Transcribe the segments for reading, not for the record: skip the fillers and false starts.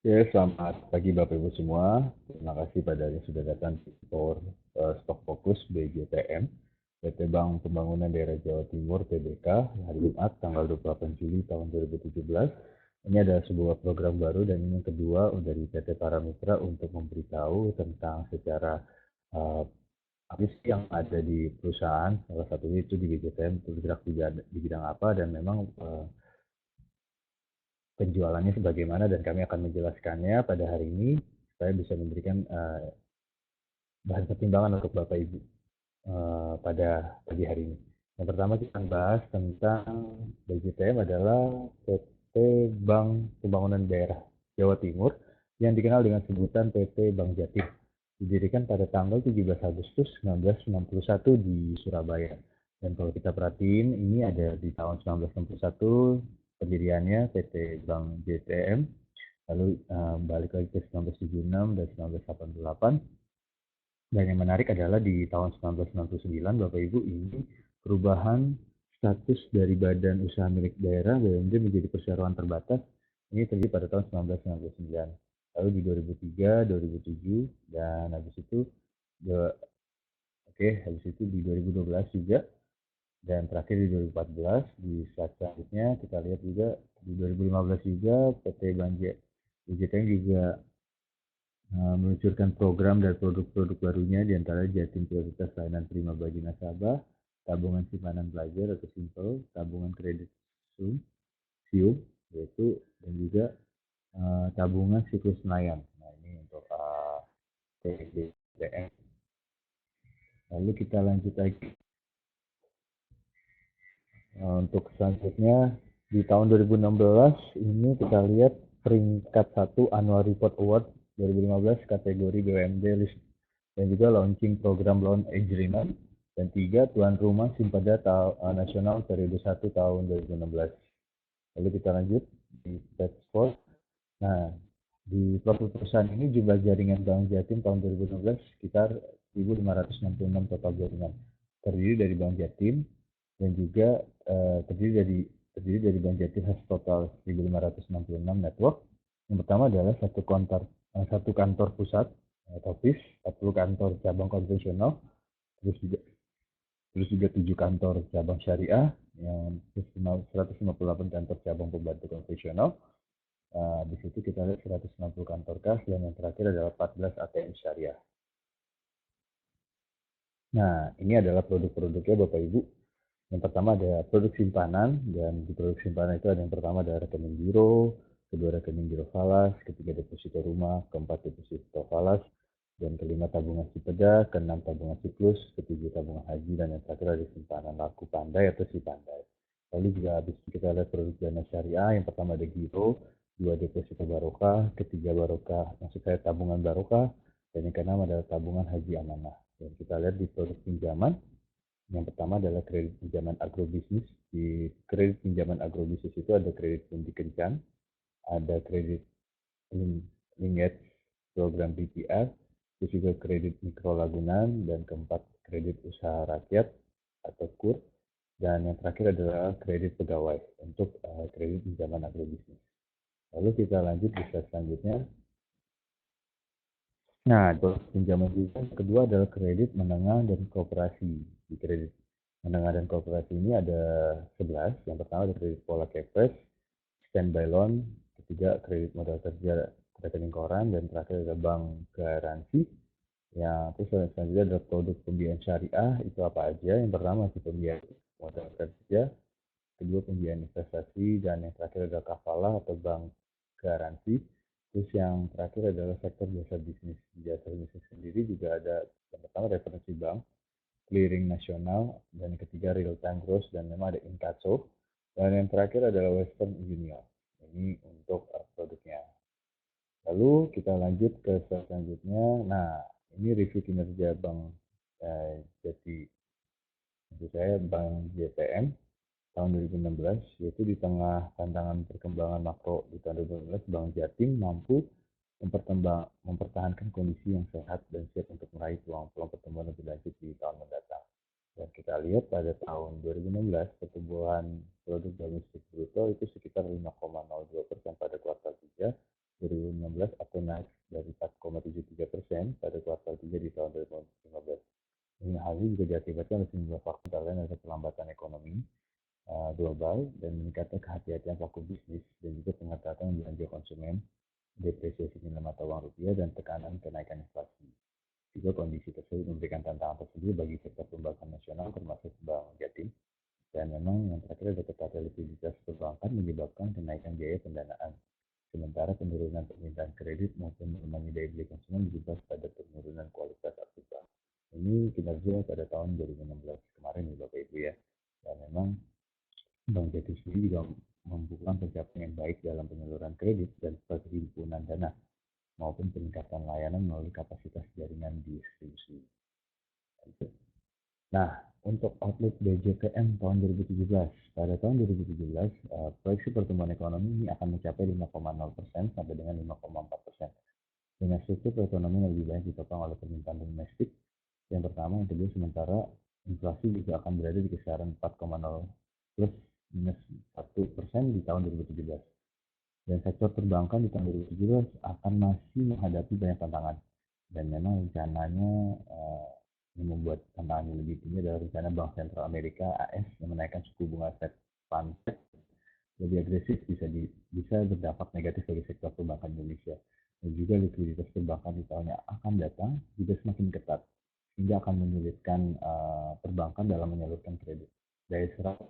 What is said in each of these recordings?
Ya, selamat pagi Bapak Ibu semua. Terima kasih pada yang sudah datang di Power Stock Focus BJTM, PT Bank Pembangunan Daerah Jawa Timur (TBK) hari Jumat tanggal 28 Juli tahun 2017. Ini adalah sebuah program baru dan ini yang kedua dari PT Paramitra untuk memberitahu tentang secara uh, apa sih yang ada di perusahaan. Salah satunya itu di BJTM bergerak di bidang apa dan memang penjualannya sebagaimana, dan kami akan menjelaskannya pada hari ini supaya bisa memberikan bahan pertimbangan untuk Bapak Ibu pada pagi hari ini. Yang pertama kita akan bahas tentang BJTM adalah PT Bank Pembangunan Daerah Jawa Timur yang dikenal dengan sebutan PT Bank Jatim. Didirikan pada tanggal 17 Agustus 1961 di Surabaya. Dan kalau kita perhatiin, ini ada di tahun 1961 pendiriannya PT Bank JTM, lalu balik lagi ke 1976 dan 1988. Dan yang menarik adalah di tahun 1999, Bapak Ibu, ini perubahan status dari Badan Usaha Milik Daerah (BUMD) menjadi perseroan terbatas. Ini terjadi pada tahun 1999. Lalu di 2003, 2007, dan habis itu habis itu di 2012 juga, dan terakhir di 2014. Di slide selanjutnya kita lihat juga di 2015 juga PT Banjir BJTM juga meluncurkan program dan produk-produk barunya, diantara Jatim Prioritas Layanan Prima bagi Nasabah, tabungan simpanan pelajar atau simple, tabungan kredit sium, yaitu, dan juga tabungan siklus nelayan. Nah, ini untuk TBTM. Lalu kita lanjut lagi untuk selanjutnya di tahun 2016 ini kita lihat peringkat 1 Annual Report Award 2015 kategori BUMD list, dan juga launching program loan agreement, dan 3 tuan rumah Simpada nasional periode 1 tahun 2016. Lalu kita lanjut di stats score. Nah, di profil perusahaan ini jumlah jaringan Bank Jatim tahun 2016 sekitar 1.566 total jaringan, terdiri dari Bank Jatim, dan juga terdiri dari Bank Jatim has total 1.566 network. Yang pertama adalah satu kantor pusat atau office, 40 kantor cabang konvensional, terus juga 7 kantor cabang syariah, yang 158 kantor cabang pembantu konvensional. Di situ kita lihat 160 kantor kas, dan yang terakhir adalah 14 ATM syariah. Nah, ini adalah produk-produknya Bapak Ibu. Yang pertama ada produk simpanan, dan di produk simpanan itu ada yang pertama ada rekening giro, kedua rekening giro falas, ketiga deposito rumah, keempat deposito falas, dan kelima tabungan sipeda, keenam tabungan siklus, ketujuh tabungan haji, dan yang terakhir ada simpanan laku pandai atau si pandai. Lalu juga habis kita lihat produk dana syariah, yang pertama ada giro, dua deposito barokah, ketiga barokah, maksud saya tabungan barokah, dan yang keenam adalah tabungan haji amanah. Dan kita lihat di produk pinjaman, yang pertama adalah kredit pinjaman agrobisnis. Di kredit pinjaman agrobisnis itu ada kredit pundi kencan, ada kredit linkage program BPR, terus juga kredit mikro lagunan, dan keempat kredit usaha rakyat atau KUR, dan yang terakhir adalah kredit pegawai untuk kredit pinjaman agrobisnis. Lalu kita lanjut di slide selanjutnya. Nah, untuk pinjaman juga kedua adalah kredit menengah dan koperasi. Di kredit menengah dan koperasi ini ada 11. Yang pertama ada kredit pola kepres, standby loan, ketiga kredit modal kerja rekening koran, dan terakhir ada bank garansi. Yang terus selanjutnya ada produk pembiayaan syariah. Itu apa aja? Yang pertama itu pembiayaan modal kerja, kedua pembiayaan investasi, dan yang terakhir adalah kafalah atau bank garansi. Terus yang terakhir adalah sektor jasa bisnis. Di jasa bisnis sendiri juga ada yang pertama referensi bank, clearing nasional, dan yang ketiga real time gross, dan memang ada inkasso, dan yang terakhir adalah Western Union. Ini untuk produknya. Lalu kita lanjut ke selanjutnya. Nah, ini review kinerja Bank Jati, maksud saya Bank JTM tahun 2016, yaitu di tengah tantangan perkembangan makro di tahun 2016, Bank Jatim mampu mempertahankan kondisi yang sehat dan siap untuk meraih peluang-peluang pertumbuhan lebih lanjut di tahun mendatang. Dan kita lihat pada tahun 2016, pertumbuhan produk domestik bruto itu sekitar 5,02% pada kuartal 3, 2016 atau naik dari 4,73% pada kuartal 3 di tahun 2015. Ini hal ini juga diakibatkan oleh sejumlah faktor lain ada pelambatan ekonomi global dan meningkatnya kehati-hatian pelaku bisnis dan juga pengetatan belanja konsumen, depresiasi nilai mata uang rupiah dan tekanan kenaikan inflasi. Juga kondisi tersebut memberikan tantangan tersendiri bagi sektor perbankan nasional termasuk Bank Jatim. Dan memang yang terakhir ada ketatnya likuiditas perbankan menyebabkan kenaikan biaya pendanaan. Sementara penurunan permintaan kredit maupun melemahnya daya beli konsumen berimbas pada penurunan kualitas aktif bank. Ini kinerja pada tahun 2016 kemarin nih Bapak Ibu ya. Dan memang Bank Jatim sendiri juga membukukan pencapaian yang baik dalam penyaluran kredit dan perhimpunan dana maupun peningkatan layanan melalui kapasitas jaringan distribusi. Nah, untuk outlook BJPM tahun 2017, pada tahun 2017, proyeksi pertumbuhan ekonomi ini akan mencapai 5,0% sampai dengan 5,4%. Dengan struktur perekonomian yang lebih banyak ditopang oleh permintaan domestik, yang pertama, yang kedua, sementara inflasi juga akan berada di kisaran 4,0 plus minus 1% di tahun 2017. Dan sektor perbankan di tahun 2017 akan masih menghadapi banyak tantangan. Dan memang rencananya yang membuat tantangan yang lebih tinggi adalah rencana Bank Sentral Amerika (AS) yang menaikkan suku bunga Fed Fund lebih agresif bisa berdampak negatif bagi sektor perbankan Indonesia. Dan juga likuiditas perbankan di tahun yang akan datang juga semakin ketat, sehingga akan menyulitkan perbankan dalam menyalurkan kredit. Daya serap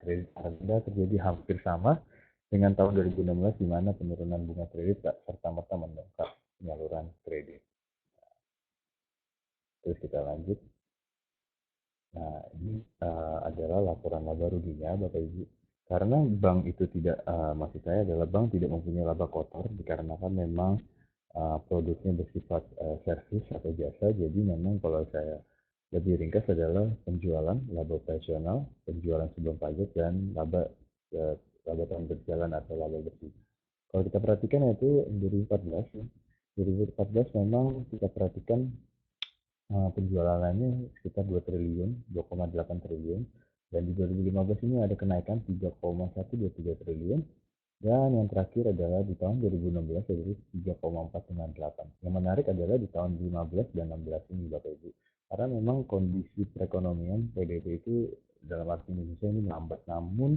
kredit Anda terjadi hampir sama dengan tahun 2016 di mana penurunan bunga kredit serta-merta mendongkrak penyaluran kredit. Terus kita lanjut. Nah, ini adalah laporan laba ruginya Bapak Ibu. Karena bank itu tidak, maksud saya adalah bank tidak mempunyai laba kotor dikarenakan memang produknya bersifat servis atau jasa. Jadi memang kalau saya lebih ringkas adalah penjualan, laba operasional, penjualan sebelum pajak, dan laba tahun berjalan atau laba bersih. Kalau kita perhatikan yaitu 2014, 2014 memang kita perhatikan penjualannya sekitar 2 triliun, 2,8 triliun, dan di 2015 ini ada kenaikan 3,123 triliun, dan yang terakhir adalah di tahun 2016 yaitu 3,498. Yang menarik adalah di tahun 15 dan 16 ini Bapak Ibu, karena memang kondisi perekonomian PDB itu dalam arti Indonesia ini melambat, namun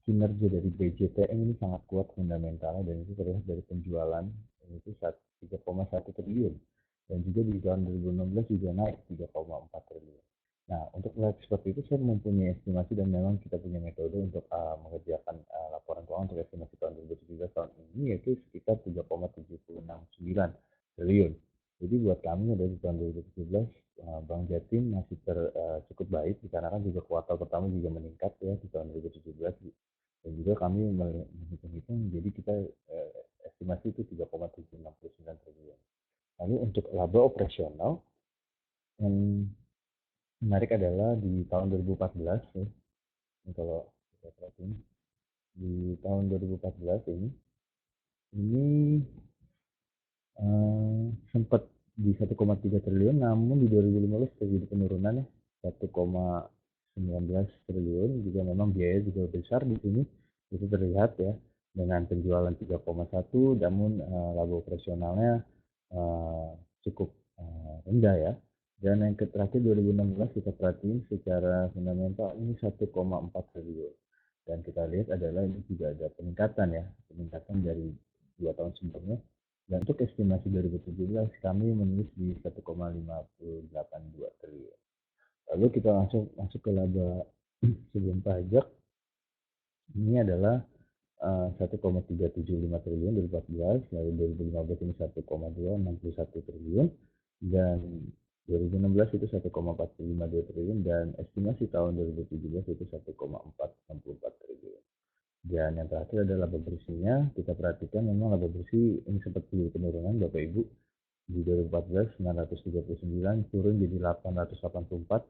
kinerja dari BJPM ini sangat kuat fundamentalnya, dan itu terlihat dari penjualan itu 3,1 triliun, dan juga di tahun 2016 juga naik 3,4 triliun. Nah, untuk melihat seperti itu saya mempunyai estimasi dan memang kita punya metode untuk mengerjakan laporan keuangan untuk estimasi tahun 2017 tahun ini, yaitu sekitar 3,769 triliun. Jadi buat kami dari tahun 2017 Bank Jatim masih cukup baik dikarenakan juga kuartal pertama juga meningkat ya di tahun 2017, dan juga kami menghitung-hitung, jadi kita estimasi itu 3,769 triliun. Lalu untuk laba operasional yang menarik adalah di tahun 2014 ya. Ini kalau kita perhatiin di tahun 2014 ini sempat di 1,3 triliun, namun di 2015 terjadi penurunan ya 1,19 triliun. Juga memang biaya juga besar di sini, itu terlihat ya, dengan penjualan 3,1, namun laba operasionalnya cukup rendah ya. Dan yang terakhir 2016 kita perhatiin secara fundamental ini 1,4 triliun. Dan kita lihat adalah ini juga ada peningkatan dari 2 tahun sebelumnya. Dan untuk estimasi 2017 kami menulis di 1,582 triliun. Lalu kita langsung masuk ke laba sebelum pajak. Ini adalah 1,375 triliun 2014, lalu 2015 ini 1,261 triliun, dan 2016 itu 1,452 triliun, dan estimasi tahun 2017 itu 1,464 triliun. Dan yang terakhir adalah laba bersihnya. Kita perhatikan memang laba bersih ini sempat terjadi penurunan Bapak Ibu. Di 2014 939 turun jadi 884.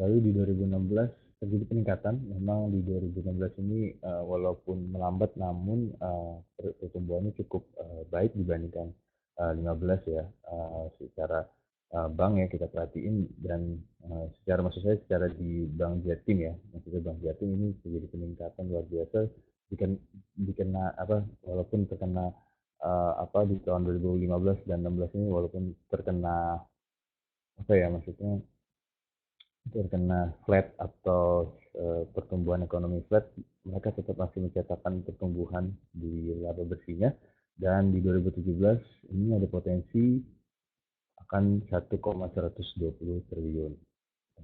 Lalu di 2016 terjadi peningkatan. Memang di 2016 ini walaupun melambat, namun pertumbuhannya cukup baik dibandingkan 15 ya, secara bank ya kita perhatiin, dan maksud saya secara di Bank Jatim ya, maksudnya Bank Jatim ini terjadi peningkatan luar biasa, walaupun terkena di tahun 2015 dan 16 ini walaupun terkena maksudnya terkena flat atau pertumbuhan ekonomi flat, mereka tetap masih mencatatkan pertumbuhan di laba bersihnya, dan di 2017 ini ada potensi akan 1,120 triliun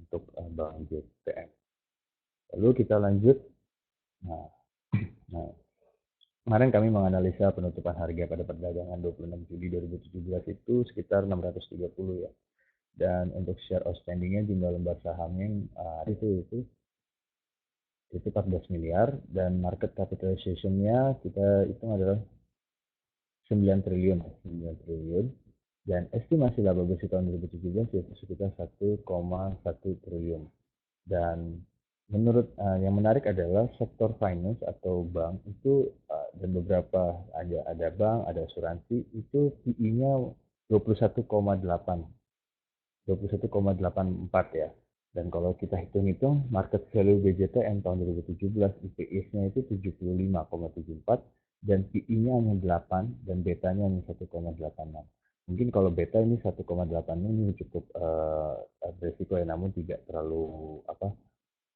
untuk bank JTM. Lalu kita lanjut. Nah, nah, kemarin kami menganalisa penutupan harga pada perdagangan 26 Juli 2017 itu sekitar 630 ya. Dan untuk share outstandingnya, jumlah lembar sahamnya itu 14 miliar, dan market capitalization-nya kita hitung adalah 9 triliun, dan estimasi laba bersih tahun 2017 yaitu sekitar 1,1 triliun. Dan menurut yang menarik adalah sektor finance atau bank itu dan beberapa ada bank, ada asuransi, itu PI-nya 21,84 ya. Dan kalau kita hitung-hitung market value BJTM tahun 2017 IPS-nya itu 75,74 dan PI-nya hanya 8 dan betanya hanya 1,86. Mungkin kalau beta ini 1,8 ini cukup berisiko ya, namun tidak terlalu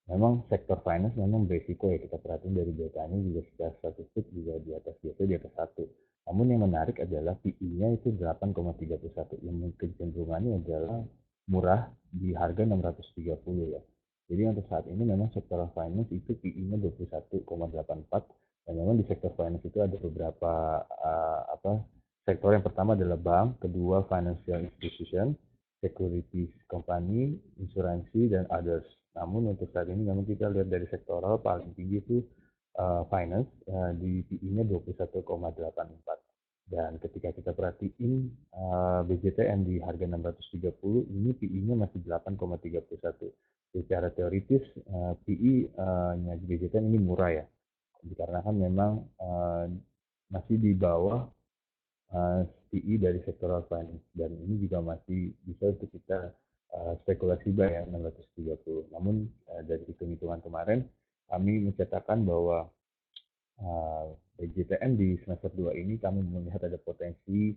memang sektor finance memang berisiko ya, kita perhatiin dari betanya juga secara statistik juga di atas biasa, di atas 1. Namun yang menarik adalah PI-nya itu 8,31, yang kecenderungannya adalah murah di harga 630 ya. Jadi untuk saat ini memang sektor finance itu PI-nya 21,84, dan memang di sektor finance itu ada beberapa sektor. Yang pertama adalah bank, kedua financial institution, securities company, insuransi, dan others. Namun untuk saat ini memang kita lihat dari sektoral paling tinggi itu finance, di PI-nya 21,84. Dan ketika kita perhatiin BJTM di harga 630, ini PI-nya masih 8,31. Secara teoritis PI-nya BJTM ini murah ya, dikarenakan memang masih di bawah PI dari sektoral finance, dan ini juga masih bisa untuk kita spekulasi buy ya 630. Namun dari hitung-hitungan kemarin kami mencatatkan bahwa BJTM di semester 2 ini kami melihat ada potensi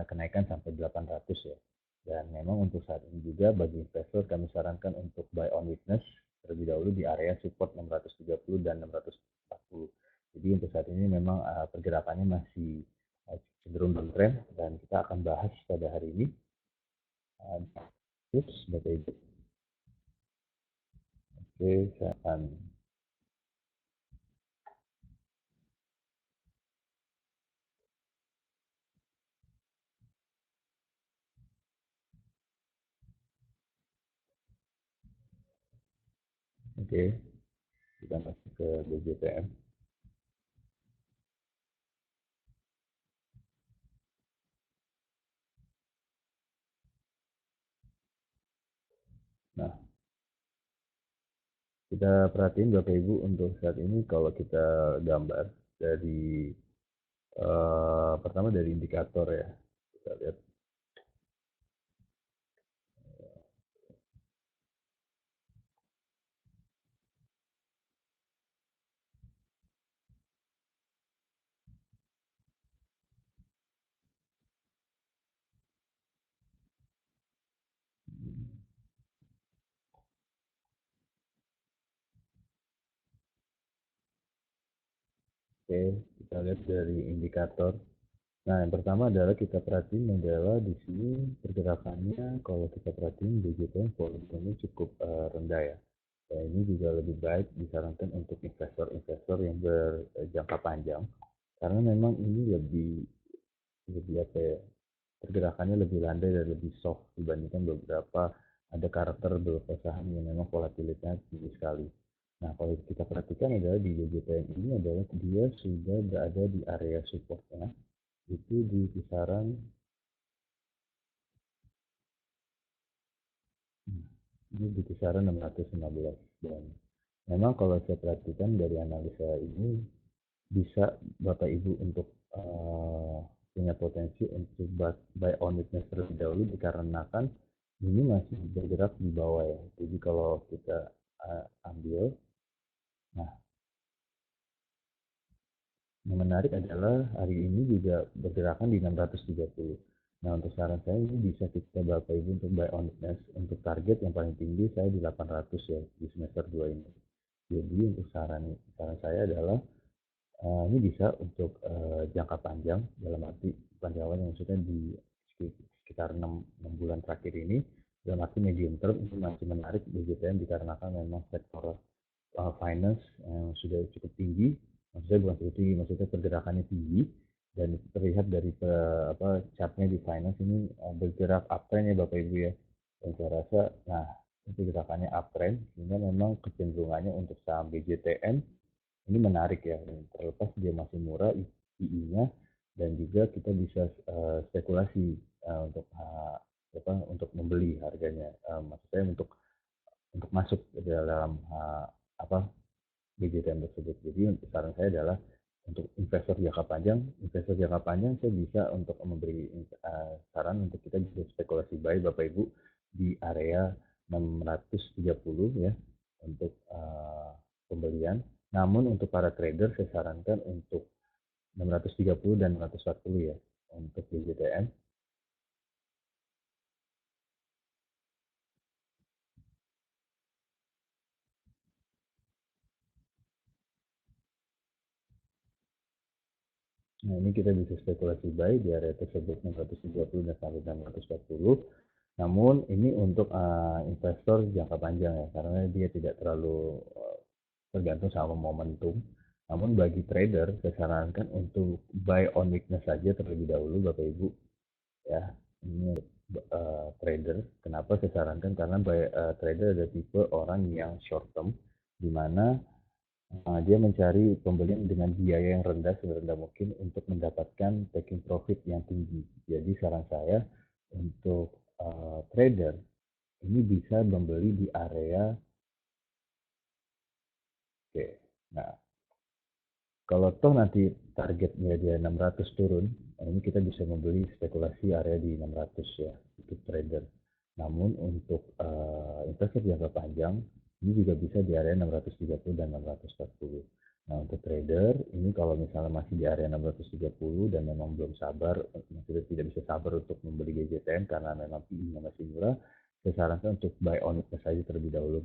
kenaikan sampai 800 ya. Dan memang untuk saat ini juga bagi investor kami sarankan untuk buy on weakness terlebih dahulu di area support 630 dan 640. Jadi untuk saat ini memang pergerakannya masih cenderung downtrend, dan kita akan bahas pada hari ini tips Bapak Ibu. Oke, saya akan kita masuk ke BJTM. Nah, kita perhatiin Bapak Ibu untuk saat ini kalau kita gambar dari pertama dari indikator ya, kita lihat kita lihat dari indikator. Nah, yang pertama adalah kita perhatiin adalah di sini pergerakannya, kalau kita perhatiin BJTM volumenya cukup rendah ya. Dan ini juga lebih baik disarankan untuk investor-investor yang berjangka panjang, karena memang ini lebih pergerakannya lebih landai dan lebih soft dibandingkan beberapa ada karakter beberapa saham yang memang volatilitasnya tinggi sekali. Nah, kalau kita perhatikan adalah di BJTM ini adalah dia sudah berada di area supportnya, itu di kisaran ini di kisaran 615. Dan memang kalau saya perhatikan dari analisa ini, bisa Bapak Ibu untuk punya potensi untuk buy on weakness terlebih dahulu, dikarenakan ini masih bergerak di bawah ya. Jadi kalau kita ambil, nah Yang menarik adalah hari ini juga bergerakan di 630. Nah, untuk saran saya ini bisa kita Bapak Ibu untuk buy on witness. Untuk target yang paling tinggi saya di 800 ya di semester 2 ini. Jadi untuk saran saran saya adalah ini bisa untuk jangka panjang, dalam arti panjang awal maksudnya di sekitar 6 bulan terakhir ini, dalam arti medium term itu masih menarik BJPM dikarenakan memang sektor finance yang sudah cukup tinggi. Maksudnya bukan cukup tinggi, maksudnya pergerakannya tinggi, dan terlihat dari chartnya di finance ini bergerak uptrend ya Bapak Ibu ya. Dan saya rasa, nah itu gerakannya uptrend, sehingga memang kecenderungannya untuk saham BJTN ini menarik ya, terlepas dia masih murah II-nya, dan juga kita bisa spekulasi untuk untuk membeli harganya, maksud saya untuk masuk ke dalam apa BJTM tersebut. Jadi untuk saran saya adalah untuk investor jangka panjang saya bisa untuk memberi saran untuk kita bisa spekulasi buy Bapak Ibu di area 630 ya untuk pembelian. Namun untuk para trader saya sarankan untuk 630 dan 640 ya untuk BJTM. Nah, ini kita bisa spekulasi buy di area tersebut 630 dan sampai 640. Namun ini untuk investor jangka panjang ya, karena dia tidak terlalu tergantung sama momentum. Namun bagi trader, saya sarankan untuk buy on weakness saja terlebih dahulu, Bapak Ibu. Ya, ini trader. Kenapa saya sarankan? Karena trader ada tipe orang yang short term, di mana dia mencari pembelian dengan biaya yang rendah serendah mungkin untuk mendapatkan taking profit yang tinggi. Jadi saran saya untuk trader ini bisa membeli di area oke. Nah, kalau toh nanti targetnya dia 600 turun, ini kita bisa membeli spekulasi area di 600 ya untuk trader. Namun untuk investor jangka panjang ini juga bisa di area 630 dan 640. Nah, untuk trader ini kalau misalnya masih di area 630 dan memang belum sabar, masih tidak bisa sabar untuk membeli GJTN karena memang PI-nya masih murah, saya sarankan untuk buy on saja terlebih dahulu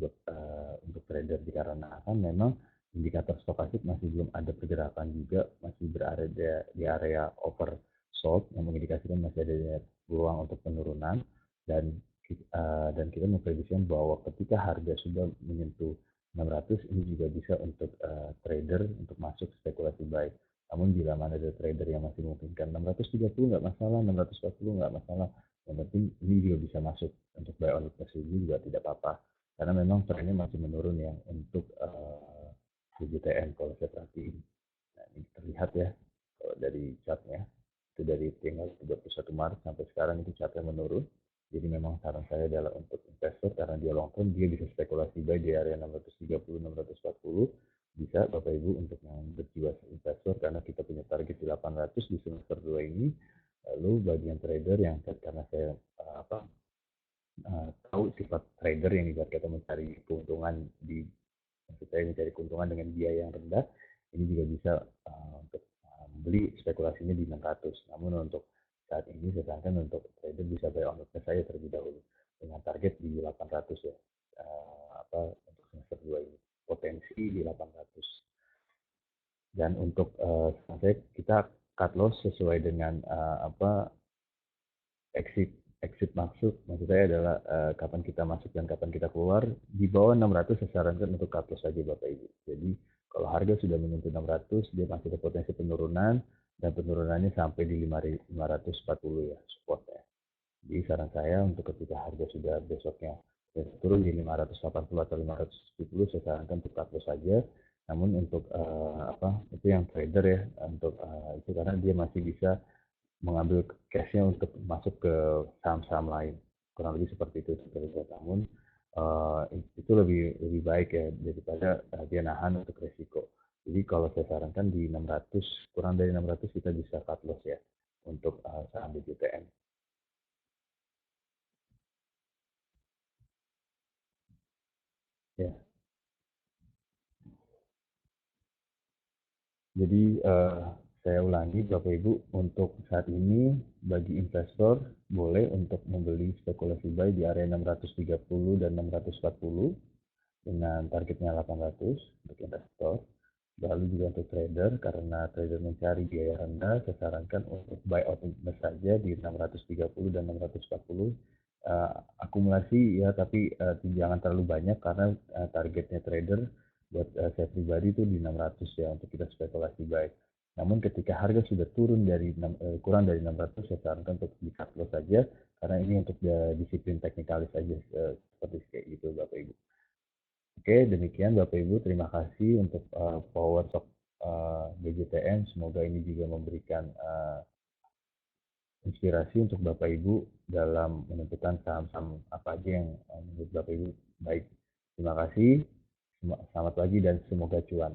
untuk trader dikarenakan memang indikator stokastik masih belum ada pergerakan juga, masih berada di area oversold yang mengindikasikan masih ada peluang untuk penurunan, dan kita memprediksikan bahwa ketika harga sudah menyentuh 600 ini juga bisa untuk trader untuk masuk spekulasi buy. Namun bila mana ada trader yang masih memungkinkan 630 nggak masalah, 640 nggak masalah, yang penting ini juga bisa masuk untuk buy on weakness ini juga tidak apa-apa, karena memang trennya masih menurun ya untuk BJTN kalau saya perhatiin. Nah, ini terlihat ya kalau dari chartnya itu dari tanggal 21 Maret sampai sekarang itu chartnya menurun. Jadi memang saran saya adalah untuk investor karena dia long term dia bisa spekulasi buy di area 630 640, bisa Bapak Ibu untuk yang berjiwa investor karena kita punya target di 800 di semester 2 ini. Lalu bagi yang trader yang karena saya tahu sifat trader yang ibarat kata mencari keuntungan di maksud saya mencari keuntungan dengan biaya yang rendah, ini juga bisa untuk beli spekulasinya di 600. Namun untuk saat ini saya sarankan untuk trader bisa buy on saya terlebih dahulu dengan target di 800 ya. Untuk semester 2 ini potensi di 800. Dan untuk kita cut loss sesuai dengan exit exit maksud saya adalah kapan kita masuk dan kapan kita keluar. Di bawah 600 saya sarankan untuk cut loss saja Bapak Ibu. Jadi kalau harga sudah menyentuh 600 dia masih ada potensi penurunan, dan penurunannya sampai di 540 ya supportnya. Jadi saran saya untuk ketika harga sudah besoknya turun di 580 atau 570, saya sarankan untuk cut loss saja. Namun untuk itu yang trader ya, untuk itu karena dia masih bisa mengambil cashnya untuk masuk ke saham-saham lain, kurang lebih seperti itu namun itu lebih baik ya daripada dia nahan untuk resiko. Jadi kalau saya sarankan di 600, kurang dari 600 kita bisa cut loss ya untuk saham BJTN ya. Jadi saya ulangi Bapak Ibu, untuk saat ini bagi investor boleh untuk membeli spekulasi buy di area 630 dan 640 dengan targetnya 800 untuk investor. Lalu juga untuk trader, karena trader mencari biaya rendah, saya sarankan untuk buy out saja di 630 dan 640. Akumulasi ya, tapi jangan terlalu banyak karena targetnya trader buat saya pribadi itu di 600 ya untuk kita spekulasi buy. Namun ketika harga sudah turun dari kurang dari 600, saya sarankan untuk di cut loss saja, karena ini untuk disiplin teknikalis saja, seperti kayak gitu Bapak Ibu. Oke, demikian Bapak Ibu, terima kasih untuk Power Talk BJTN. Semoga ini juga memberikan inspirasi untuk Bapak Ibu dalam menentukan saham-saham apa aja yang menurut Bapak Ibu baik. Terima kasih, selamat pagi dan semoga cuan.